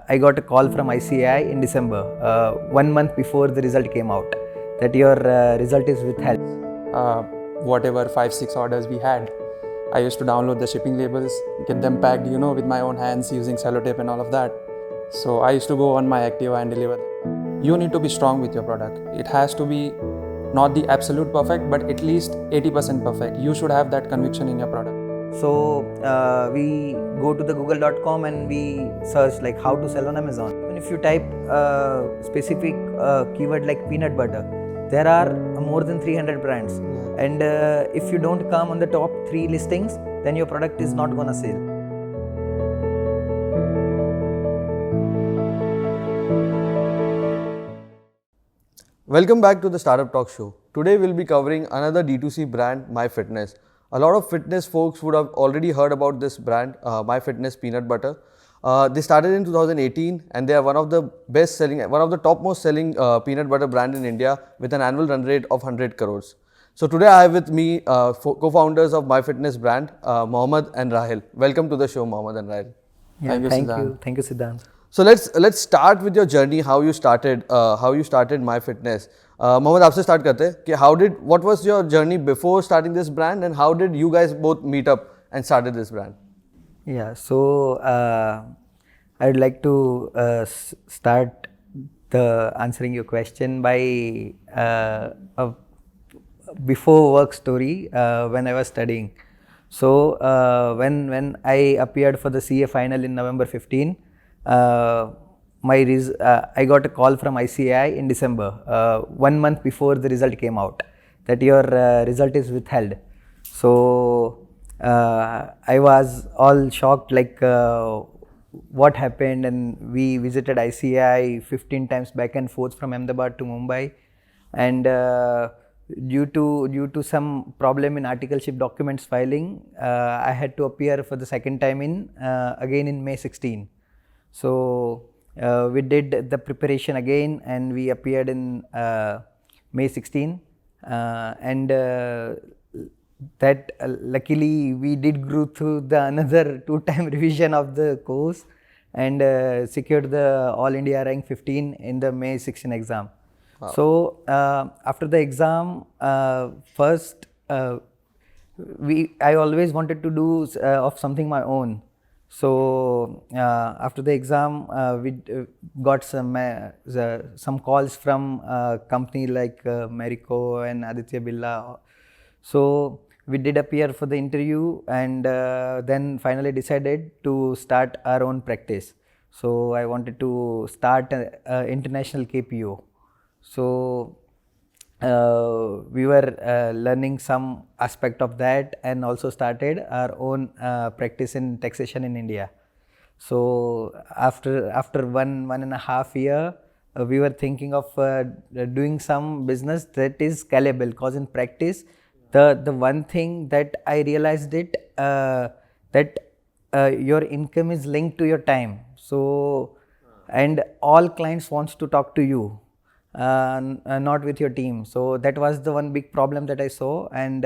I got a call from ICAI in December, 1 month before the result came out, that your result is withheld. Whatever 5-6 orders we had, I used to download the shipping labels, get them packed, with my own hands using sellotape and all of that. So I used to go on my Activa and deliver. You need to be strong with your product. It has to be not the absolute perfect, but at least 80% perfect. You should have that conviction in your product. So we go to the google.com and we search like how to sell on Amazon. Even if you type specific keyword like peanut butter, there are more than 300 brands. And if you don't come on the top 3 listings, then your product is not gonna sell. Welcome back to the Startup Talk Show. Today we'll be covering another D2C brand, MyFitness. A lot of fitness folks would have already heard about this brand, MyFitness Peanut Butter. They started in 2018 and they are one of the top most selling peanut butter brand in India with an annual run rate of 100 crores. So today I have with me co-founders of MyFitness brand, Mohammad and Rahil. Welcome to the show, Mohammad and Rahil. Yeah, thank you, Siddhant. So let's start with your journey, how you started MyFitness. Mohammad, आपसे start करते हैं कि what was your journey before starting this brand and how did you guys both meet up and started this brand? Yeah, so I'd like to start the answering your question by a before work story when I was studying. So when I appeared for the CA final in November 15, I got a call from ICAI in December, 1 month before the result came out, that your result is withheld. So I was all shocked, like what happened, and we visited ICAI 15 times back and forth from Ahmedabad to Mumbai, and due to some problem in articleship documents filing, I had to appear for the second time again in May 16. So we did the preparation again and we appeared in May 16, and that luckily we did go through another 2-time revision of the course and secured the All India rank 15 in the May 16 exam. Wow. So after the exam, first I always wanted to do of something my own. So after the exam, we got some calls from company like Marico and Aditya Birla. So we did appear for the interview and then finally decided to start our own practice. So I wanted to start an international KPO. So we were learning some aspect of that and also started our own practice in taxation in India. So after 1.5 years, we were thinking of doing some business that is scalable, because in practice the one thing that I realized that your income is linked to your time. So and all clients wants to talk to you, not with your team. So that was the one big problem that I saw, and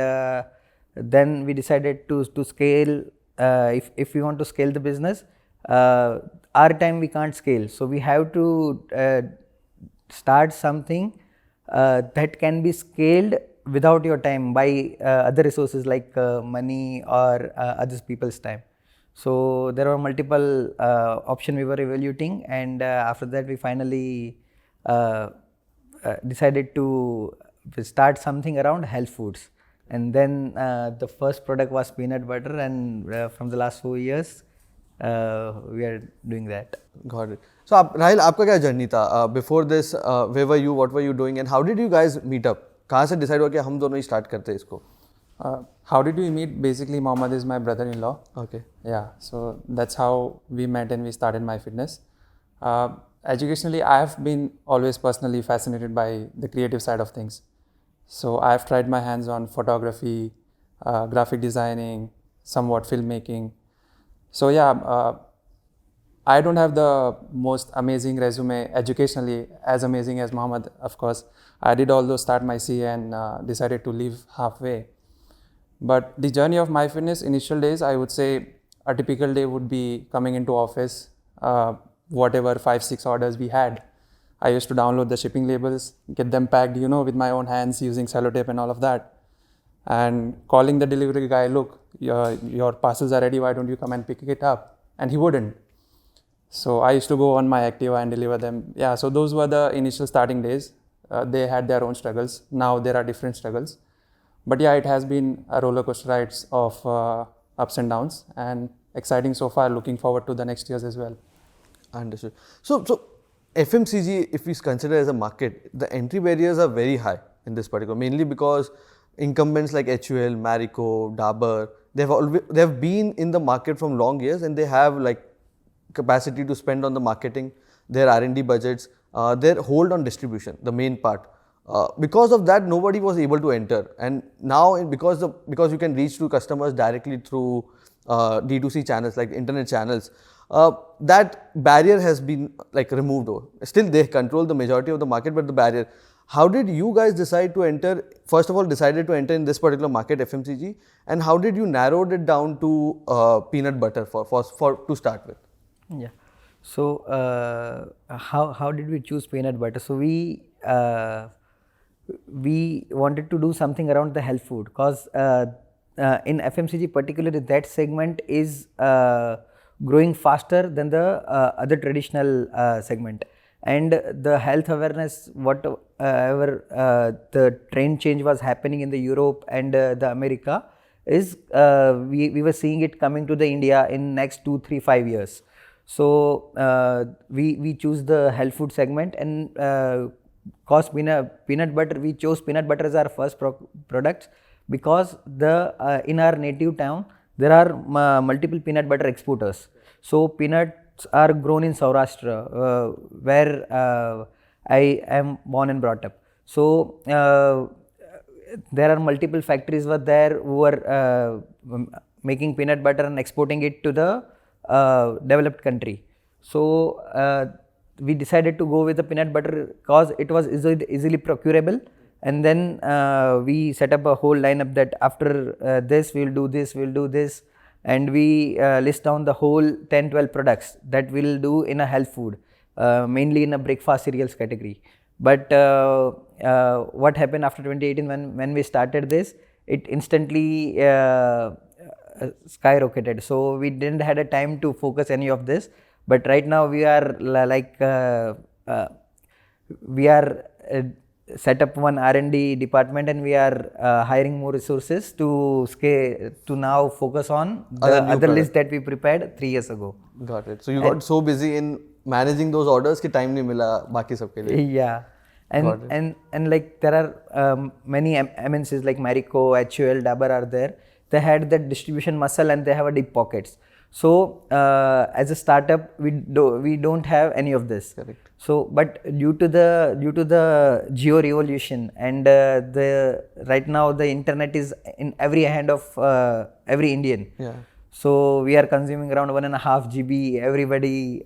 then we decided to scale. If we want to scale the business, our time we can't scale, so we have to start something that can be scaled without your time by other resources like money or other people's time. So there were multiple options we were evaluating, and after that we finally decided to start something around health foods, and then the first product was peanut butter, and from the last 4 years we are doing that. Got it. So Rahil, आपका क्या journey था? Before this, where were you? What were you doing? And how did you guys meet up? कहाँ से decide हुआ कि हम दोनों ही start करते हैं इसको? How did we meet? Basically, Mohammad is my brother-in-law. Okay. Yeah, so that's how we met and we started MyFitness. Educationally, I have been always personally fascinated by the creative side of things. So I have tried my hands on photography, graphic designing, somewhat filmmaking. So yeah, I don't have the most amazing resume educationally, as amazing as Mohammad, of course. I did although start my CA and decided to leave halfway. But the journey of MyFitness, initial days, I would say a typical day would be coming into office, whatever 5-6 orders we had, I used to download the shipping labels, get them packed, with my own hands using sellotape and all of that. And calling the delivery guy, look, your parcels are ready, why don't you come and pick it up? And he wouldn't. So I used to go on my Activa and deliver them. Yeah, so those were the initial starting days. They had their own struggles. Now there are different struggles. But yeah, it has been a roller coaster rides of ups and downs, and exciting so far, looking forward to the next years as well. Understood. So FMCG, if we consider as a market, the entry barriers are very high in this particular, mainly because incumbents like HUL, Marico, Dabur, they have been in the market from long years, and they have like capacity to spend on the marketing, their R&D budgets, their hold on distribution, the main part. Because of that, nobody was able to enter, and now because you can reach to customers directly through D2C channels like internet channels, that barrier has been like removed. Still, they control the majority of the market, but the barrier. How did you guys decide to enter? First of all, decided to enter in this particular market, FMCG, and how did you narrow it down to peanut butter for to start with? Yeah. So how did we choose peanut butter? So we wanted to do something around the health food, because in FMCG particularly, that segment is growing faster than the other traditional segment, and the health awareness, whatever the trend change was happening in the Europe and the America, is we were seeing it coming to the India in next 2, 3, 5 years. So we choose the health food segment, and cause peanut butter, we chose peanut butter as our first product, because in our native town there are multiple peanut butter exporters. So peanuts are grown in Saurashtra, where I am born and brought up. So there are multiple factories were there who were making peanut butter and exporting it to the developed country. So we decided to go with the peanut butter because it was easily procurable, and then we set up a whole lineup that after this we'll do this, and we list down the whole 10-12 products that we'll do in a health food, mainly in a breakfast cereals category. But what happened after 2018 when we started this, it instantly skyrocketed. So we didn't had a time to focus any of this. But right now we are set up one R&D department, and we are hiring more resources to scale to now focus on the other list that we prepared 3 years ago. Got it. So you got so busy in managing those orders कि time नहीं मिला बाकी सबके लिए. Yeah, and like there are many MNCs like Marico, HUL, Dabur are there. They had that distribution muscle and they have a deep pockets. So as a startup, we don't have any of this. Correct. So, but due to the geo revolution, and right now the internet is in every hand of every Indian. Yeah. So we are consuming around 1.5 GB. Everybody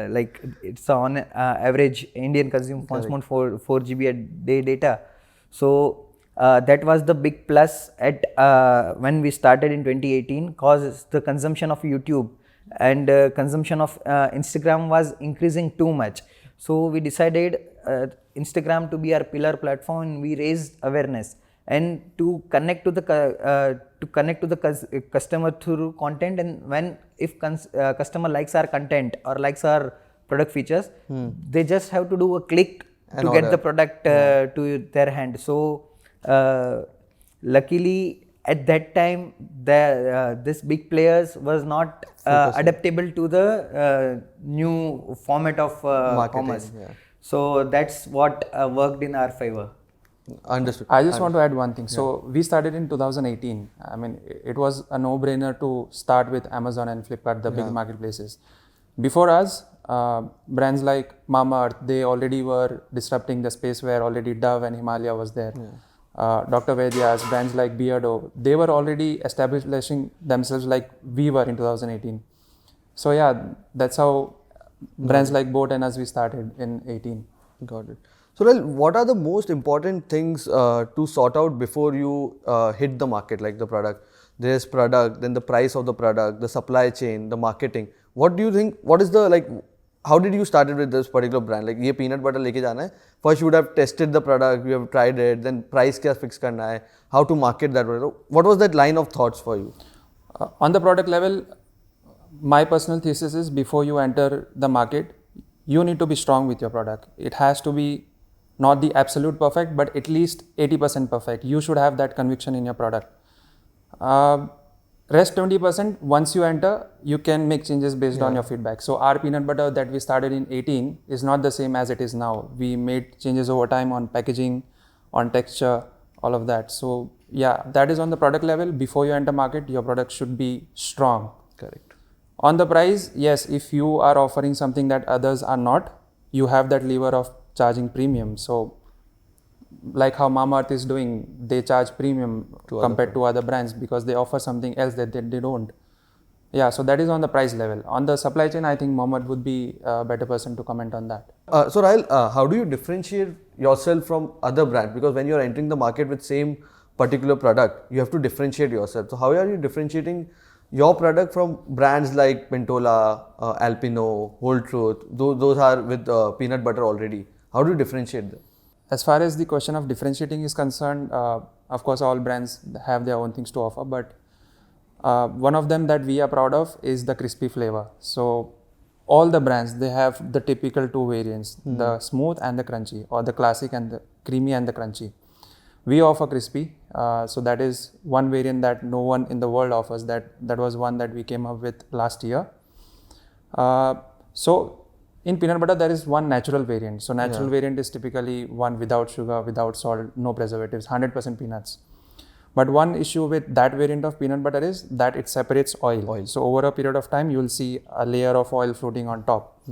like it's on average Indian consume almost 4 GB a day data. So that was the big plus at when we started in 2018, because the consumption of YouTube and consumption of Instagram was increasing too much. So we decided Instagram to be our pillar platform, and we raised awareness and to connect to the customer through content. And if customer likes our content or likes our product features, they just have to do a click to get the product to their hand. So luckily at that time this big players was not adaptable to the new format of commerce. Yeah. So that's what worked in our favor. Understood. I just want to add one thing. So we started in 2018. I mean, it was a no-brainer to start with Amazon and Flipkart, the big marketplaces. Before us, brands like Mamaearth, they already were disrupting the space where already Dove and Himalaya was there. Dr. Vaidya's, brands like Beardo, they were already establishing themselves like we were in 2018. So yeah, that's how brands like Boat and us, we started in 18. Got it. So, well, what are the most important things to sort out before you hit the market, like the product? There's product, then the price of the product, the supply chain, the marketing. What do you think? What is the how did you started with this particular brand? Like ये peanut butter लेके जाना है. First you would have tested the product, you have tried it, then price क्या fix करना है, how to market that product. What was that line of thoughts for you? On the product level, my personal thesis is before you enter the market, you need to be strong with your product. It has to be not the absolute perfect, but at least 80% perfect. You should have that conviction in your product. Rest 20%, once you enter, you can make changes based on your feedback. So our peanut butter that we started in 18 is not the same as it is now. We made changes over time on packaging, on texture, all of that. So yeah, that is on the product level. Before you enter market, your product should be strong. Correct. On the price, yes, if you are offering something that others are not, you have that lever of charging premium. So like how Mamaearth is doing, they charge premium compared to other brands because they offer something else that they don't. Yeah, so that is on the price level. On the supply chain, I think Mohammad would be a better person to comment on that. So Rahil, how do you differentiate yourself from other brands? Because when you are entering the market with same particular product, you have to differentiate yourself. So how are you differentiating your product from brands like Pentola, Alpino, Whole Truth? Those are with peanut butter already. How do you differentiate them? As far as the question of differentiating is concerned, of course, all brands have their own things to offer, but one of them that we are proud of is the crispy flavor. So all the brands, they have the typical two variants, the smooth and the crunchy, or the classic and the creamy and the crunchy. We offer crispy, so that is one variant that no one in the world offers. That was one that we came up with last year. So in peanut butter, there is one natural variant. So natural variant is typically one without sugar, without salt, no preservatives, 100% peanuts. But one issue with that variant of peanut butter is that it separates oil. So over a period of time, you will see a layer of oil floating on top.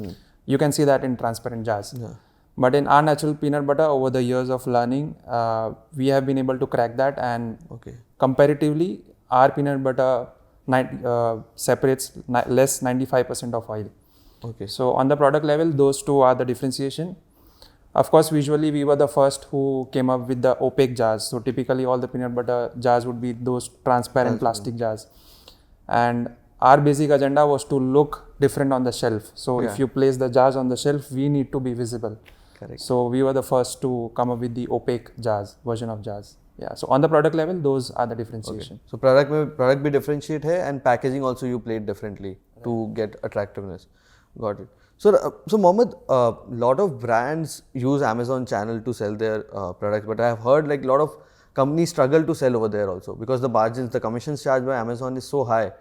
You can see that in transparent jars. But in our natural peanut butter, over the years of learning, we have been able to crack that, and comparatively, our peanut butter separates less 95% of oil. So on the product level, those two are the differentiation. Of course, visually, we were the first who came up with the opaque jars. So typically, all the peanut butter jars would be those transparent plastic jars. And our basic agenda was to look different on the shelf. So if you place the jars on the shelf, we need to be visible. So we were the first to come up with the opaque version of jars. Yeah. So on the product level, those are the differentiation. So product be differentiate hai, and packaging also you played differently to get attractiveness. Got it. So Mohammad, lot of brands use Amazon channel to sell their products, but I have heard like a lot of companies struggle to sell over there also because the margins, the commissions charged by Amazon is so high.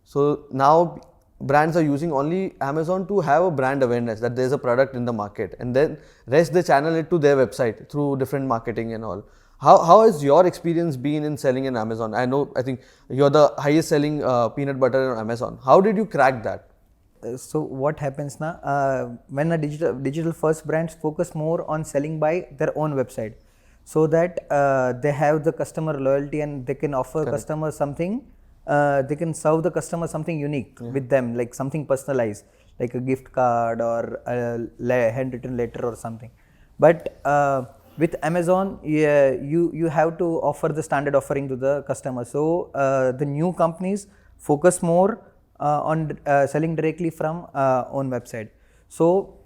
So now brands are using only Amazon to have a brand awareness that there's a product in the market, and then rest they channel it to their website through different marketing and all. How has your experience been in selling in Amazon? I think you're the highest selling peanut butter on Amazon. How did you crack that? So what happens now, when a digital first brands focus more on selling by their own website, so that they have the customer loyalty and they can offer customers something, they can serve the customer something unique with them, like something personalized, like a gift card or a handwritten letter or something. But with Amazon, you have to offer the standard offering to the customer. So the new companies focus more on selling directly from own website. So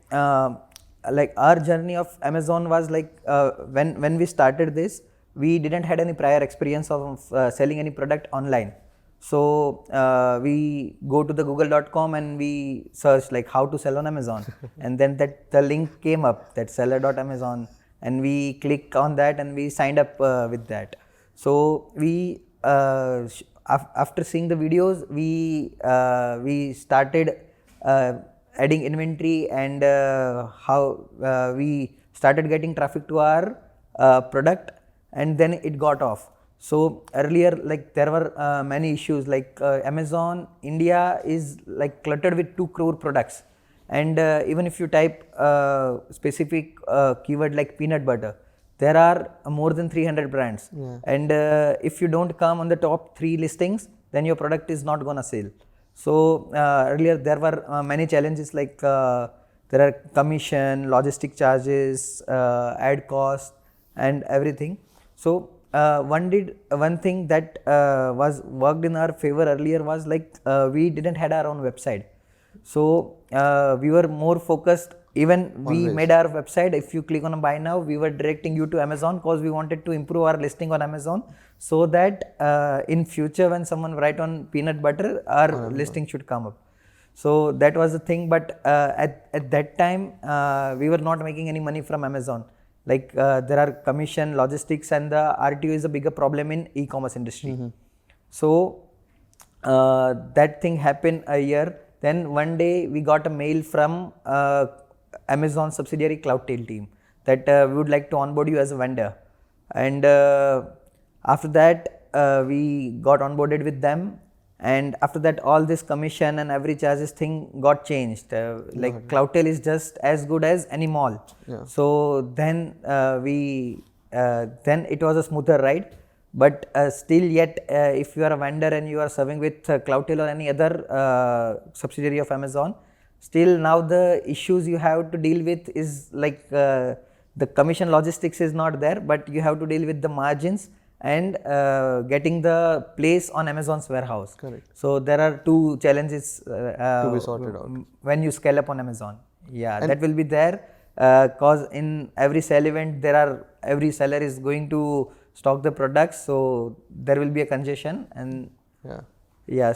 like our journey of Amazon was like when we started this, we didn't had any prior experience of selling any product online. So we go to the google.com and we search like how to sell on Amazon, and then the link came up, that seller.amazon, and we click on that and we signed up with that. So we after seeing the videos, we started adding inventory, and how we started getting traffic to our product, and then it got off. So earlier, like there were many issues, like Amazon India is like cluttered with 2 crore products, and even if you type specific keyword like peanut butter, there are more than 300 brands, and if you don't come on the top 3 listings, then your product is not gonna sell. So earlier there were many challenges, like there are commission, logistic charges, ad cost, and everything. So one thing that was worked in our favor earlier was like we didn't had our own website. So we were more focused. Even we Fundraise. made our website. If you click on a buy now, we were directing you to Amazon because we wanted to improve our listing on Amazon, so that in future when someone write on peanut butter, our listing should come up. So that was the thing. But at that time, we were not making any money from Amazon. Like there are commission, logistics, and the RTO is a bigger problem in e-commerce industry. So that thing happened a year. Then one day we got a mail from Amazon subsidiary Cloudtail team that we would like to onboard you as a vendor. And after that we got onboarded with them. And after that, all this commission and every charges thing got changed. Like Cloudtail is just as good as any mall. So then then it was a smoother ride. But still yet, if you are a vendor and you are serving with Cloudtail or any other subsidiary of Amazon, still now the issues you have to deal with is like the commission logistics is not there, but you have to deal with the margins and getting the place on Amazon's warehouse. Correct. So there are two challenges To be sorted out. when you scale up on Amazon. Yeah, that will be there because in every sale event every seller is going to stock the products, so there will be a congestion. And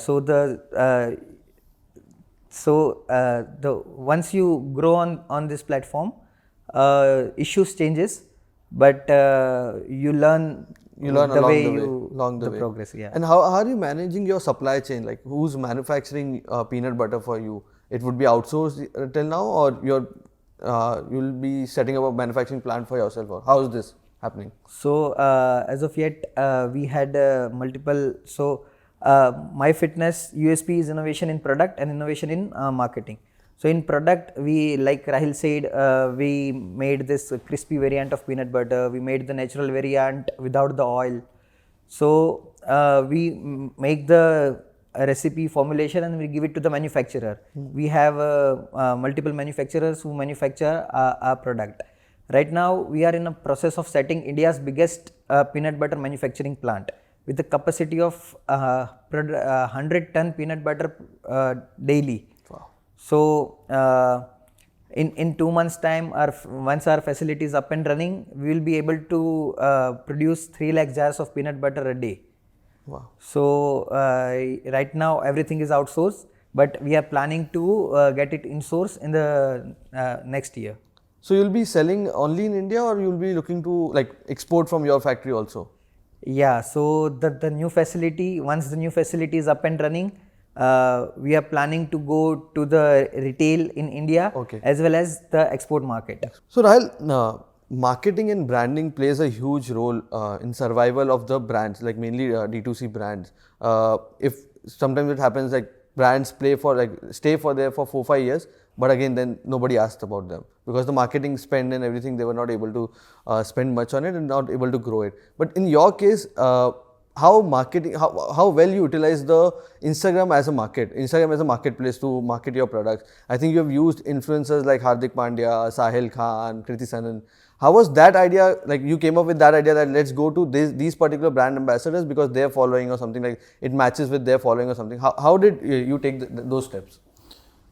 so the once you grow on this platform, issues changes, but you learn along the way. progress. And how are you managing your supply chain? Like who's manufacturing peanut butter for you? It would be outsourced till now, or you'll be setting up a manufacturing plant for yourself, or how is this happening? So as of yet, we had multiple. So MyFitness USP is innovation in product and innovation in marketing. So in product, we, like Rahil said, we made this crispy variant of peanut butter. We made the natural variant without the oil. So we make the recipe formulation and we give it to the manufacturer. We have multiple manufacturers who manufacture our product. Right now, we are in a process of setting India's biggest peanut butter manufacturing plant with a capacity of 100-ton peanut butter daily. Wow. So in 2 months' time, once our facility is up and running, we will be able to produce 3 lakh jars of peanut butter a day. Wow. So right now everything is outsourced, but we are planning to get it in-source in the next year. So you'll be selling only in India, or you'll be looking to like export from your factory also? Yeah, so the new facility, once the new facility is up and running, we are planning to go to the retail in India as well as the export market. So Rahil, marketing and branding plays a huge role in survival of the brands, like mainly D2C brands. If sometimes it happens like brands stay for 4-5 years, but again then nobody asked about them because the marketing spend and everything, they were not able to spend much on it and not able to grow it. But in your case, how well you utilize the Instagram as a marketplace to market your products. I think you have used influencers like Hardik Pandya, Sahil Khan, Kriti Sanan. How was that idea? Like you came up with that idea that let's go to these particular brand ambassadors because they're following or something, like it matches with their following or something. How did you take those steps?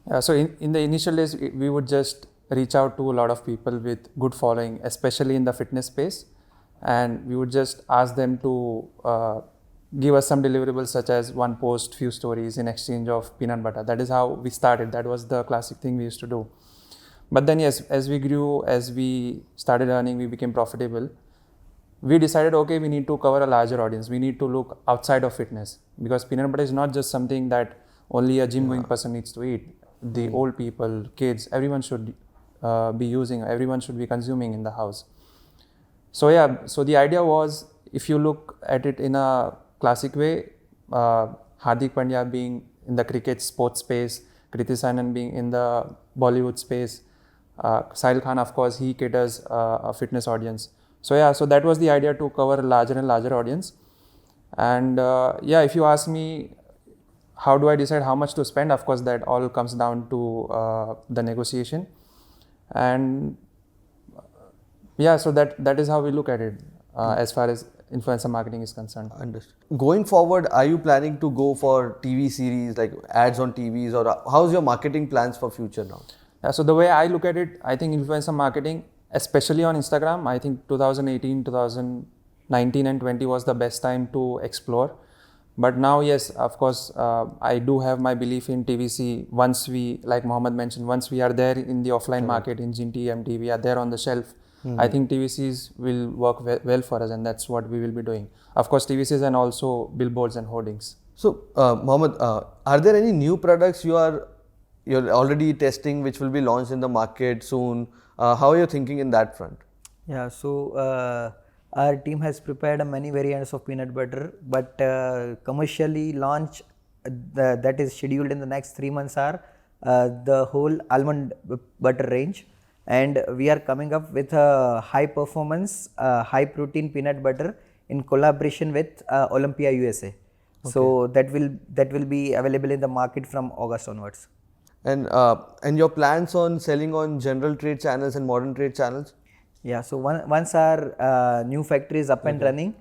Yeah, so in the initial days, we would just reach out to a lot of people with good following, especially in the fitness space. And we would just ask them to give us some deliverables such as one post, few stories in exchange of peanut butter. That is how we started. That was the classic thing we used to do. But then yes, as we grew, as we started earning, we became profitable. We decided, okay, we need to cover a larger audience. We need to look outside of fitness because peanut butter is not just something that only a gym going person needs to eat. The old people, kids, everyone should be using, everyone should be consuming in the house. So yeah, so the idea was, if you look at it in a classic way, Hardik Pandya being in the cricket sports space, Kriti Sanan being in the Bollywood space, Sahil Khan, of course, he caters a fitness audience. So yeah, so that was the idea, to cover a larger and larger audience. And yeah, if you ask me, how do I decide how much to spend? Of course, that all comes down to the negotiation. And yeah, so that is how we look at it as far as influencer marketing is concerned. Understood. Going forward, are you planning to go for TV series, like ads on TVs, or how's your marketing plans for future now? Yeah, so the way I look at it, I think influencer marketing, especially on Instagram, I think 2018, 2019 and 20 was the best time to explore. But now, yes, of course, I do have my belief in TVC. Once we, like Mohammad mentioned, once we are there in the offline market, in Ginty, MT, we are there on the shelf. I think TVCs will work well for us, and that's what we will be doing. Of course, TVCs and also billboards and hoardings. So, Mohammed, are there any new products you're already testing which will be launched in the market soon? How are you thinking in that front? Yeah, so our team has prepared many variants of peanut butter, but commercially launch that is scheduled in the next 3 months are the whole almond butter range, and we are coming up with a high performance, high protein peanut butter in collaboration with Olympia USA. Okay. So that will be available in the market from August onwards. And your plans on selling on general trade channels and modern trade channels? Yeah, so once our new factory is up and running,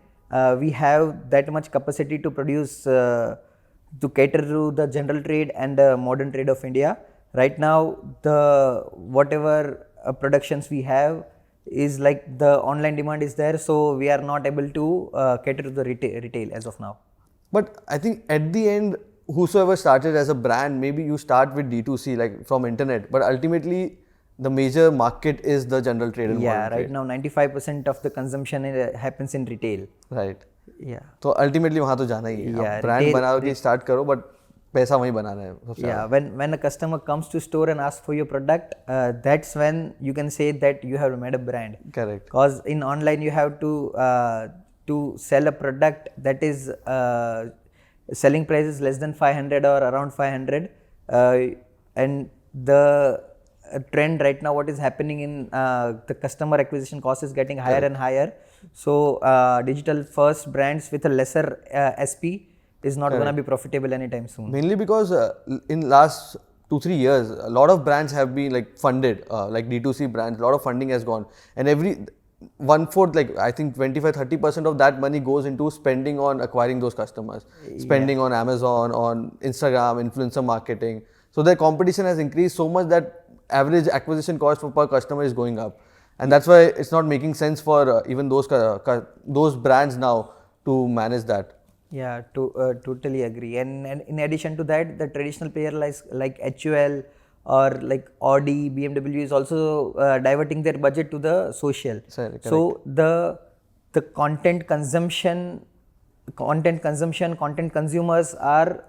we have that much capacity to produce, to cater to the general trade and the modern trade of India. Right now, the whatever productions we have is like the online demand is there, so we are not able to cater to the retail as of now. But I think at the end, whosoever started as a brand, maybe you start with D2C, like from internet, but ultimately the major market is the general trade and modern trade. Right now 95% of the consumption happens in retail. Right. Yeah. So ultimately वहाँ तो जाना ही है. आप brand बनाओ कि start करो, but पैसा वहीं बनाना है. Yeah. When a customer comes to store and asks for your product, that's when you can say that you have made a brand. Correct. Because in online you have to sell a product that is selling price is less than 500 or around 500, and the trend right now what is happening in the customer acquisition cost is getting higher and higher. So digital first brands with a lesser SP is not going to be profitable anytime soon. Mainly because in last 2-3 years, a lot of brands have been like funded, like D2C brands, a lot of funding has gone, and every 1/4, like I think 25-30% of that money goes into spending on acquiring those customers, spending on Amazon, on Instagram, influencer marketing. So the competition has increased so much that average acquisition cost per customer is going up, and that's why it's not making sense for even those brands now to manage that. Yeah, totally agree. And in addition to that, the traditional player like HUL or like Audi, BMW is also diverting their budget to the social. So the content consumption, content consumers are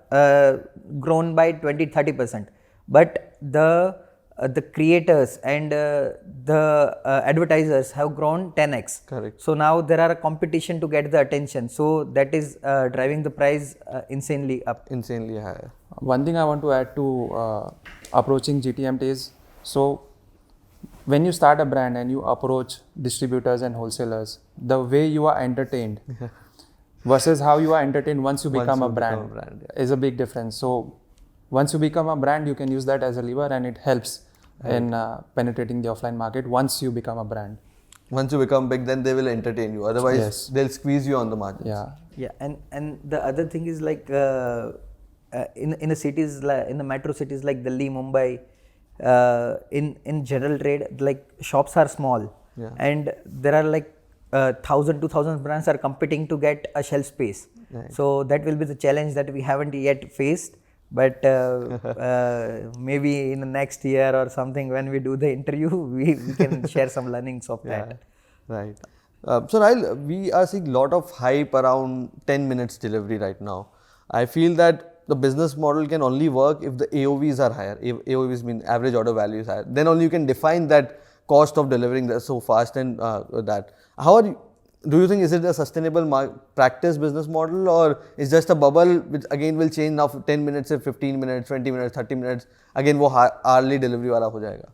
grown by 20-30%, but the creators and the advertisers have grown 10x. Correct. So now there are a competition to get the attention. So that is driving the price insanely up. Insanely high. One thing I want to add to approaching GTMT is, so when you start a brand and you approach distributors and wholesalers, the way you are entertained versus how you are entertained once you become a brand is a big difference. So once you become a brand, you can use that as a lever, and it helps in penetrating the offline market once you become a brand. Once you become big, then they will entertain you. Otherwise, they'll squeeze you on the margins. Yeah, and the other thing is like in the cities, in the metro cities like Delhi, Mumbai, in general trade, like shops are small, and there are like 1,000-2,000 brands are competing to get a shelf space. Right. So that will be the challenge that we haven't yet faced. But maybe in the next year or something, when we do the interview, we can share some learnings of that. Right. So Rahil, we are seeing a lot of hype around 10 minutes delivery right now. I feel that the business model can only work if the AOVs are higher. AOVs mean average order value is higher. Then only you can define that cost of delivering that so fast and that. Do you think is it a sustainable practice business model, or is just a bubble which again will change now 10 minutes, 15 minutes, 20 minutes, 30 minutes, again वो hourly delivery वाला हो जाएगा?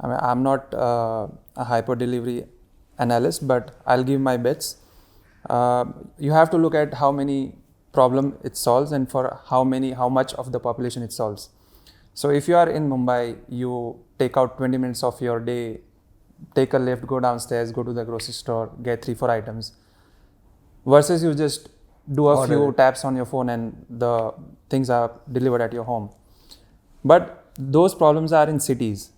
I mean, I'm not a hyper delivery analyst, but I'll give my bets. You have to look at how many problem it solves and for how much of the population it solves. So if you are in Mumbai, you take out 20 minutes of your day, take a lift, go downstairs, go to the grocery store, get 3-4 items. versus you just do a Order few it. taps on your phone and the things are delivered at your home. But those problems are in cities.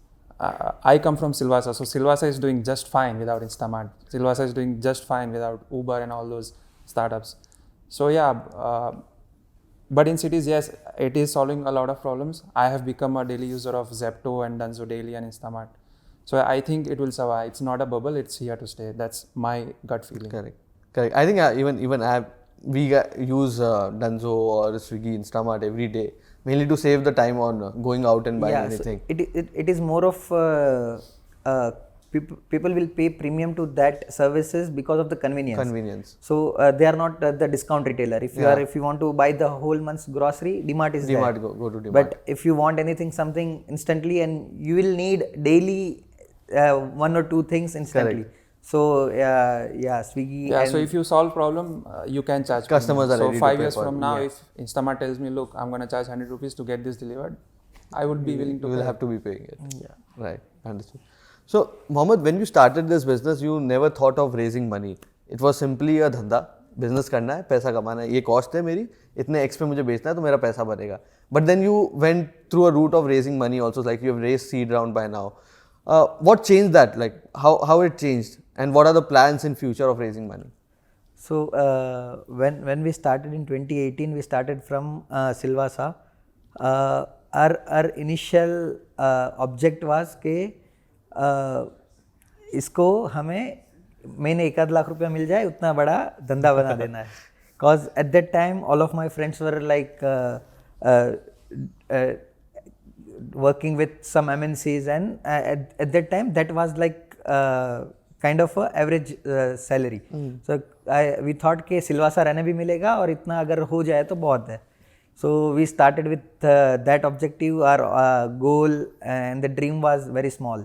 I come from Silvassa, so Silvassa is doing just fine without Instamart. Silvassa is doing just fine without Uber and all those startups. So yeah, but in cities, yes, it is solving a lot of problems. I have become a daily user of Zepto and Dunzo Daily and Instamart. So I think it will survive. It's not a bubble, it's here to stay. That's my gut feeling. Correct. Correct. I think even use Dunzo or Swiggy, Instamart every day, mainly to save the time on going out and buying anything. So it is more of people will pay premium to that services because of the convenience. So they are not the discount retailer. If you want to buy the whole month's grocery, DMart is DMart, there. go to DMart. But if you want something instantly, and you will need daily one or two things instantly. Correct. So Swiggy. Yeah, and so if you solve problem, you can charge Customers premium. are ready So to 5 pay years for from it. now, if Instamart tells me, look, I'm going to charge 100 rupees to get this delivered, I would be willing to You will pay. have to be paying it. Yeah. Right. Understood. So Mohammed, when you started this business, you never thought of raising money. It was simply a धंधा. Business करना है, पैसा कमाना है, ये cost है मेरी, इतने एक्स पे मुझे बेचना है तो मेरा पैसा बनेगा. But then you went through a route of raising money also, like you have raised seed round by now. What changed that? Like how it changed, and what are the plans in future of raising money? So when we started in 2018, we started from Silvassa. Our initial object was कि इसको हमें महीने 1 लाख रुपया मिल जाए, उतना बड़ा धंधा बना देना है. Cause at that time all of my friends were like working with some MNCs, and at that time that was like kind of a average salary. So we thought कि सिलवासा रहने भी मिलेगा और इतना अगर हो जाए तो बहुत है. So we started with that objective. Our goal and the dream was very small.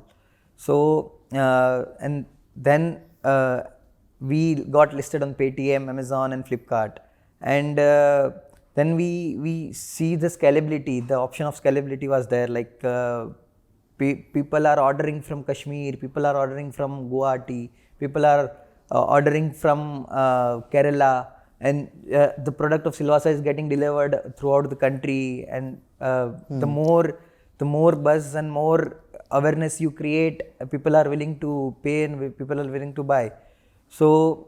So and then we got listed on Paytm, Amazon and Flipkart, and then we see the scalability. The option of scalability was there. Like people are ordering from Kashmir, people are ordering from Guwahati, people are ordering from Kerala, and the product of Silvassa is getting delivered throughout the country. And the more buzz and more awareness you create, people are willing to pay and people are willing to buy. So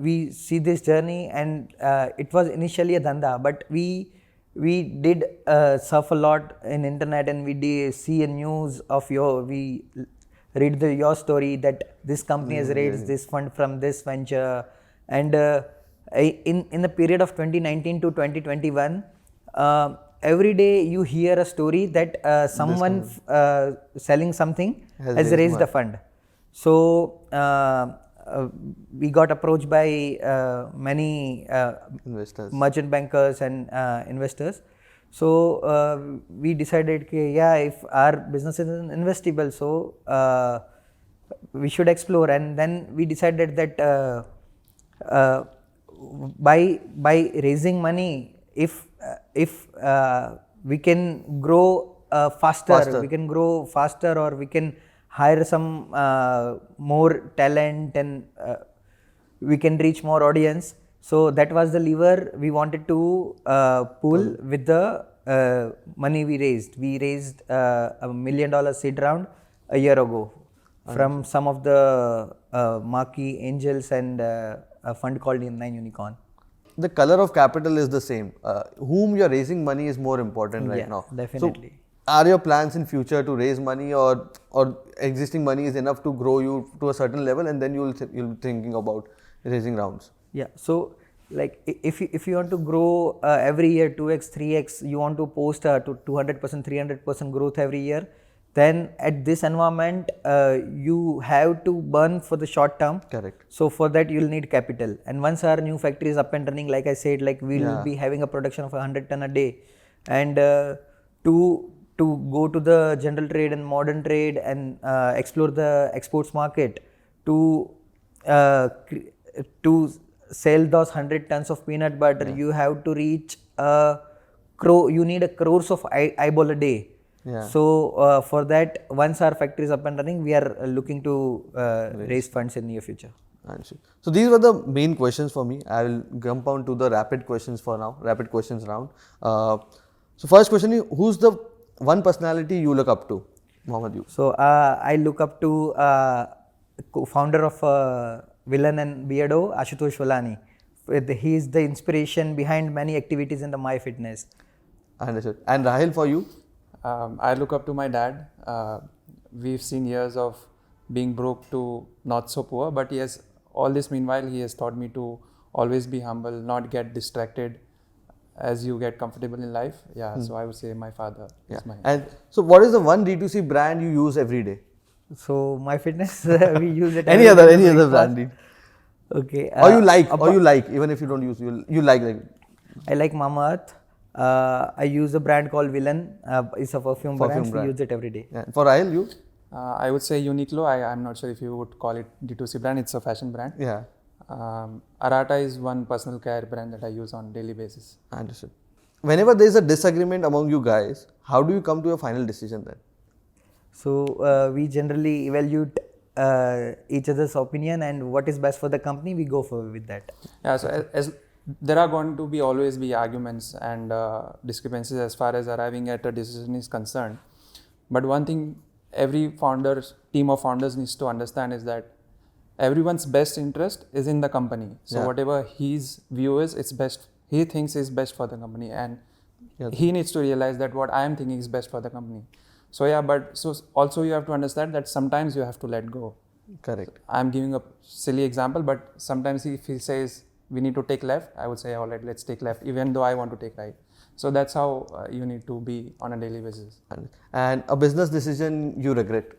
we see this journey, and it was initially a dhanda, but we did surf a lot in internet, and we did see a news of we read your story that this company has raised this fund from this venture. And in the period of 2019 to 2021, every day you hear a story that someone selling something has raised a fund. So we got approached by many Investors. merchant bankers and investors. So we decided if our business is investable, so we should explore. And then we decided that by raising money, if we can grow faster, we can grow faster, or we can hire some more talent, and we can reach more audience. So that was the lever we wanted to pull with the money we raised. We raised $1 million seed round a year ago from some of the marquee angels and a fund called Nine Unicorn. The color of capital is the same. Whom you're raising money is more important right now. Definitely. So, are your plans in future to raise money, or existing money is enough to grow you to a certain level, and then you'll be thinking about raising rounds? Yeah. So like if you want to grow every year 2x, 3x, you want to post to 200%, 300% growth every year, then at this environment you have to burn for the short term. Correct. So for that you'll need capital. And once our new factory is up and running, like I said, like we'll be having a production of 100 ton a day, and to go to the general trade and modern trade and explore the exports market, to sell those 100 tons of peanut butter, you have to reach you need a crores of eyeball a day. Yeah. So for that, once our factory is up and running, we are looking to raise funds in near future. Understood. So these were the main questions for me. I will jump on to the rapid questions for now. Rapid questions round. So first question is, who's the one personality you look up to, Mohammad? You. So I look up to co-founder of Villain and Beardo, Ashutosh Valani. He is the inspiration behind many activities in the MyFitness. Understood. And Rahil, for you? I look up to my dad. We've seen years of being broke to not so poor, but yes, all this meanwhile, he has taught me to always be humble, not get distracted as you get comfortable in life. Yeah, so I would say my father is my. And so, what is the one D2C brand you use every day? So MyFitness, we use it. Any other brand? Okay. Or you like, even if you don't use, you like. I like Mamaearth. I use a brand called Villain. It's a perfume brand. We use it every day. Yeah. For Rahil, you? I would say Uniqlo. I'm not sure if you would call it D2C brand. It's a fashion brand. Yeah. Arata is one personal care brand that I use on daily basis. Understood. Whenever there is a disagreement among you guys, how do you come to a final decision then? So we generally evaluate each other's opinion and what is best for the company. We go for with that. Yeah. So as there are going to be always be arguments and discrepancies as far as arriving at a decision is concerned. But one thing every team of founders needs to understand is that everyone's best interest is in the company. So whatever his view is, it's best. He thinks is best for the company, and he needs to realize that what I am thinking is best for the company. So so also you have to understand that sometimes you have to let go. Correct. I'm giving a silly example, but sometimes if he says we need to take left, I would say, all right, let's take left, even though I want to take right. So that's how you need to be on a daily basis. And a business decision you regret?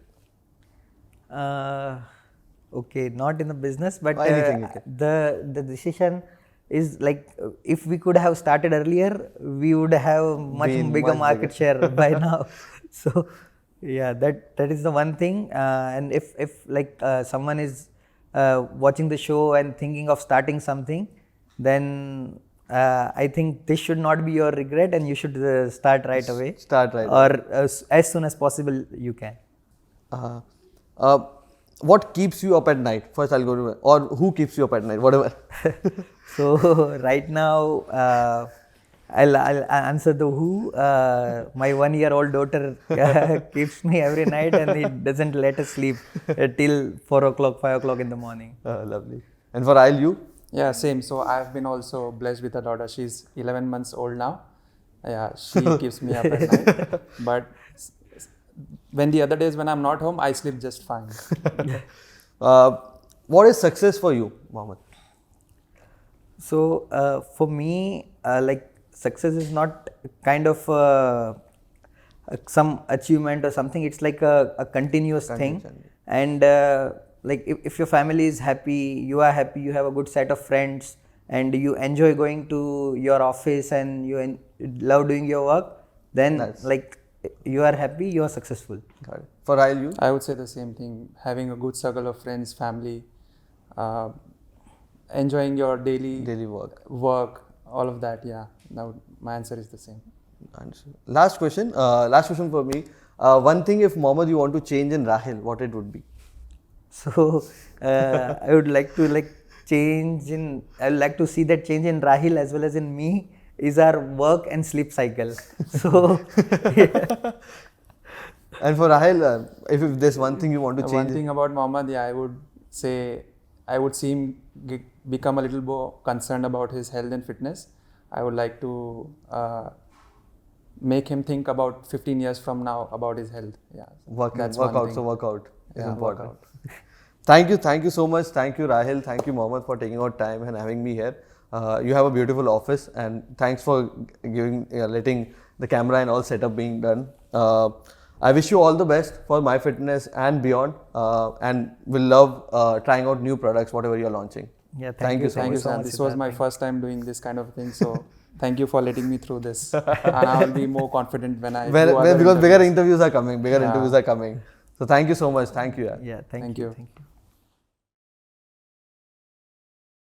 Okay, not in the business, but Anything the decision is like if we could have started earlier, we would have much bigger market share by now. So yeah, that is the one thing. And if like someone is watching the show and thinking of starting something, then I think this should not be your regret, and you should start right away. Or as soon as possible you can. What keeps you up at night? First I'll go to, or who keeps you up at night, whatever. So right now I'll answer the who. My 1-year-old daughter keeps me every night, and it doesn't let us sleep till 4 o'clock, 5 o'clock in the morning. Lovely. And for Rahil, you? Yeah, same. So I've been also blessed with a daughter. She's 11 months old now. Yeah, she keeps me up at night. But when the other days when I'm not home, I sleep just fine. What is success for you, Mohammad? So for me, like success is not kind of some achievement or something. It's like a continuous thing. And like if your family is happy, you are happy, you have a good set of friends, and you enjoy going to your office and you love doing your work, then like you are happy, you are successful. Got it. For Rahil, you? I would say the same thing. Having a good circle of friends, family, enjoying your daily work, all of that. Yeah, now my answer is the same. Last question for me. One thing, if Mohammad you want to change in Rahil, what it would be? So I would like to I would like to see that change in Rahil as well as in me is our work and sleep cycle. So yeah. And for Rahil, if there's one thing you want to change. One thing about Mohammad, yeah, I would say I would see him become a little more concerned about his health and fitness. I would like to make him think about 15 years from now about his health. Yeah, workout is important. Workout. Thank you so much. Thank you, Rahil. Thank you, Mohammad, for taking out time and having me here. You have a beautiful office, and thanks for letting the camera and all setup being done. I wish you all the best for MyFitness and beyond, and we'll love trying out new products, whatever you're launching. Yeah, thank you so much. This was my first time doing this kind of thing, so thank you for letting me through this. And I'll be more confident when I do because bigger interviews are coming. So thank you so much. Thank you. Yeah, thank you.